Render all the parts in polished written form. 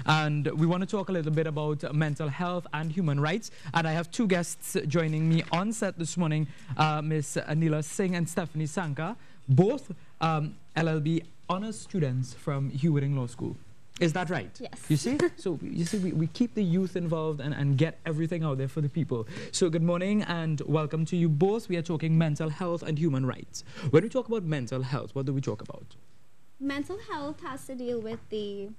and we want to talk a little bit about mental health and human rights. And I have two guests joining me on set this morning, Miss Anella Singh and Stephanie Sankar, both LLB honors students from Hugh Wooding Law School. Is that right? Yes. You see? So you see, we keep the youth involved and get everything out there for the people. So good morning and welcome to you both. We are talking mental health and human rights. When we talk about mental health, what do we talk about? Mental health has to deal with the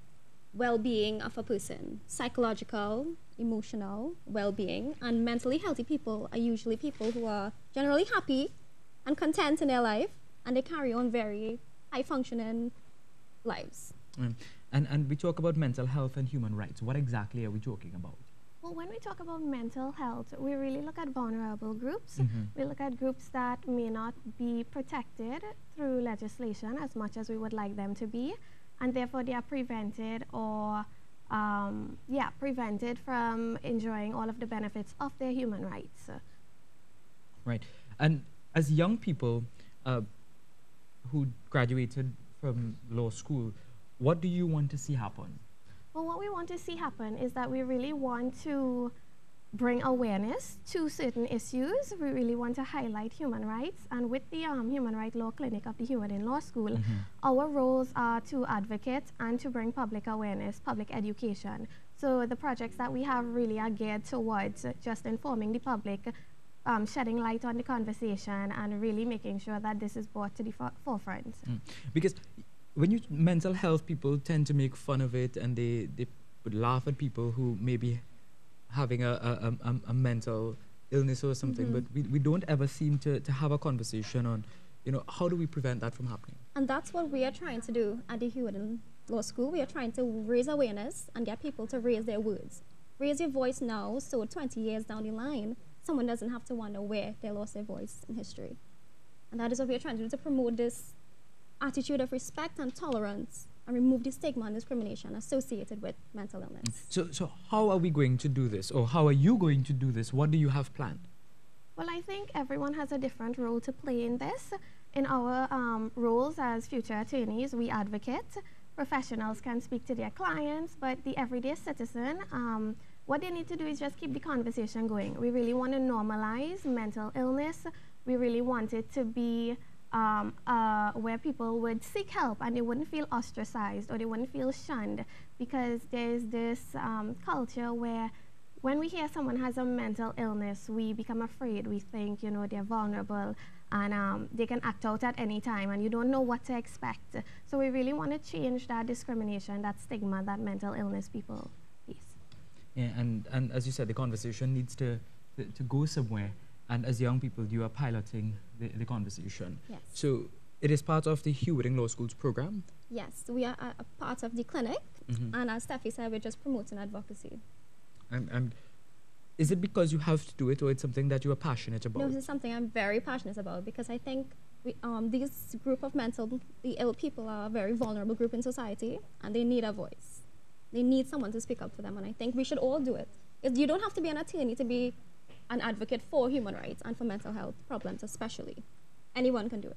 well-being of a person. Psychological, emotional well-being, and mentally healthy people are usually people who are generally happy and content in their life, and they carry on very high-functioning lives. And we talk about mental health and human rights. What exactly are we talking about? Well, when we talk about mental health, we really look at vulnerable groups. We look at groups that may not be protected through legislation as much as we would like them to be, and therefore they are prevented or prevented from enjoying all of the benefits of their human rights. Right. And as young people who graduated from law school, what do you want to see happen? Well, what we want to see happen is that we really want to bring awareness to certain issues. We really want to highlight human rights. And with the Human Rights Law Clinic of the Hugh Wooding Law School, our roles are to advocate and to bring public awareness, public education. So the projects that we have really are geared towards just informing the public, shedding light on the conversation, and really making sure that this is brought to the forefront. Because when you mental health, people tend to make fun of it, and they would laugh at people who may be having a mental illness or something, but we don't ever seem to have a conversation on, how do we prevent that from happening? And that's what we are trying to do at the Hugh Wooding Law School. We are trying to raise awareness and get people to raise their words. Raise your voice now, so 20 years down the line, someone doesn't have to wonder where they lost their voice in history. And that is what we are trying to do, to promote this attitude of respect and tolerance and remove the stigma and discrimination associated with mental illness. So how are we going to do this, or how are you going to do this? What do you have planned? Well, I think everyone has a different role to play in this. In our roles as future attorneys, we advocate. Professionals can speak to their clients, but the everyday citizen, what they need to do is just keep the conversation going. We really want to normalize mental illness. We really want it to be where people would seek help and they wouldn't feel ostracized or they wouldn't feel shunned, because there's this culture where when we hear someone has a mental illness, we become afraid. We think, they're vulnerable and they can act out at any time and you don't know what to expect. So we really want to change that discrimination, that stigma that mental illness people face. Yeah, and as you said, the conversation needs to go somewhere. And as young people, you are piloting the conversation. Yes. So it is part of the Hugh Wooding Law School's program? Yes, we are a part of the clinic, and as Steffi said, we're just promoting advocacy. And is it because you have to do it, or it's something that you are passionate about? No, this is something I'm very passionate about, because I think this group of mentally ill people are a very vulnerable group in society, and they need a voice. They need someone to speak up for them, and I think we should all do it. You don't have to be an attorney to be an advocate for human rights and for mental health problems especially. Anyone can do it.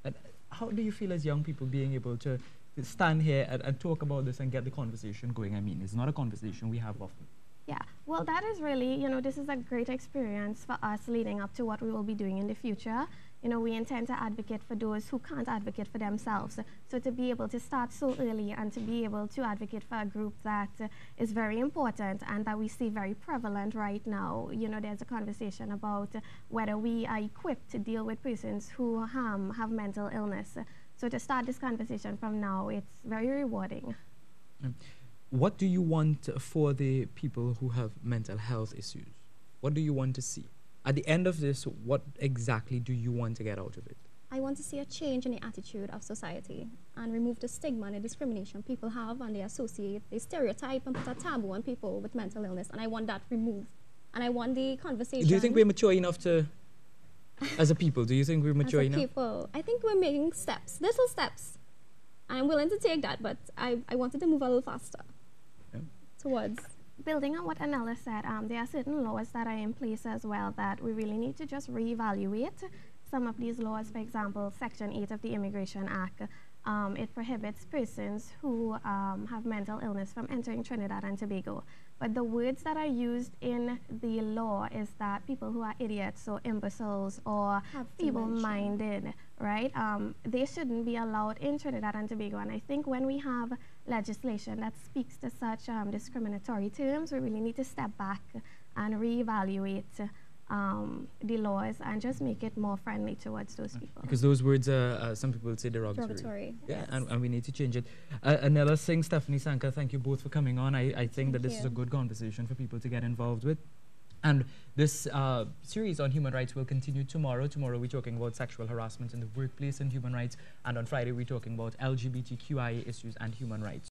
And how do you feel as young people being able to stand here and talk about this and get the conversation going? I mean, it's not a conversation we have often. Yeah, well, that is really, this is a great experience for us leading up to what we will be doing in the future. We intend to advocate for those who can't advocate for themselves. So to be able to start so early and to be able to advocate for a group that is very important and that we see very prevalent right now. There's a conversation about whether we are equipped to deal with persons who have mental illness. So to start this conversation from now, it's very rewarding. What do you want for the people who have mental health issues? What do you want to see? At the end of this, what exactly do you want to get out of it? I want to see a change in the attitude of society and remove the stigma and the discrimination people have, and they stereotype and put a taboo on people with mental illness, and I want that removed. And I want the conversation... Do you think we're mature enough to, as a people, do you think we're mature enough? As a people, I think we're making steps, little steps. I'm willing to take that, but I wanted to move a little faster towards... Building on what Anella said, there are certain laws that are in place as well that we really need to just reevaluate. Some of these laws, for example, Section 8 of the Immigration Act, it prohibits persons who have mental illness from entering Trinidad and Tobago. But the words that are used in the law is that people who are idiots or imbeciles or feeble-minded, right? They shouldn't be allowed in Trinidad and Tobago. And I think when we have legislation that speaks to such discriminatory terms, we really need to step back and reevaluate the laws and just make it more friendly towards those people. Because those words are, some people would say derogatory. Yeah, yes. and we need to change it. Anella, Singh, Stephanie, Sankar, thank you both for coming on. I think that this is a good conversation for people to get involved with. And this series on human rights will continue tomorrow. Tomorrow we're talking about sexual harassment in the workplace and human rights. And on Friday we're talking about LGBTQIA issues and human rights.